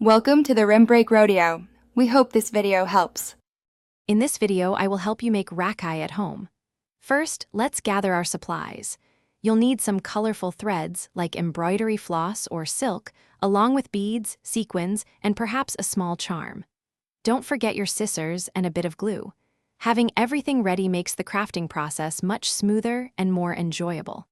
Welcome to the Rim Break Rodeo. We hope this video helps. In this video, I will help you make Rakhi at home. First, let's gather our supplies. You'll need some colorful threads like embroidery floss or silk, along with beads, sequins, and perhaps a small charm. Don't forget your scissors and a bit of glue. Having everything ready makes the crafting process much smoother and more enjoyable.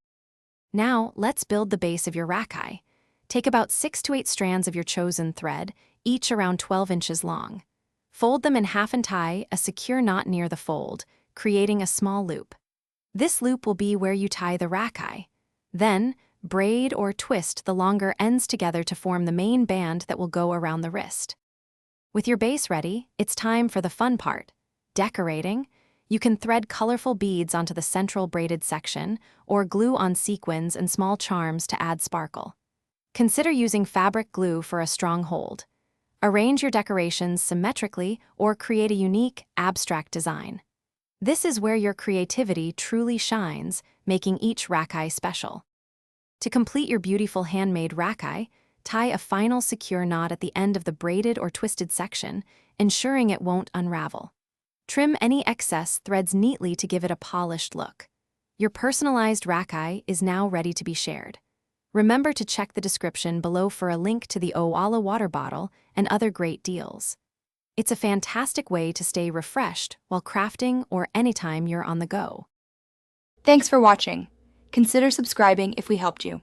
Now, let's build the base of your Rakhi. Take about 6 to 8 strands of your chosen thread, each around 12 inches long. Fold them in half and tie a secure knot near the fold, creating a small loop. This loop will be where you tie the Rakhi. Then, braid or twist the longer ends together to form the main band that will go around the wrist. With your base ready, it's time for the fun part, decorating. You can thread colorful beads onto the central braided section, or glue on sequins and small charms to add sparkle. Consider using fabric glue for a strong hold. Arrange your decorations symmetrically or create a unique, abstract design. This is where your creativity truly shines, making each Rakhi special. To complete your beautiful handmade Rakhi, tie a final secure knot at the end of the braided or twisted section, ensuring it won't unravel. Trim any excess threads neatly to give it a polished look. Your personalized Rakhi is now ready to be shared. Remember to check the description below for a link to the Owala water bottle and other great deals. It's a fantastic way to stay refreshed while crafting or anytime you're on the go. Thanks for watching. Consider subscribing if we helped you.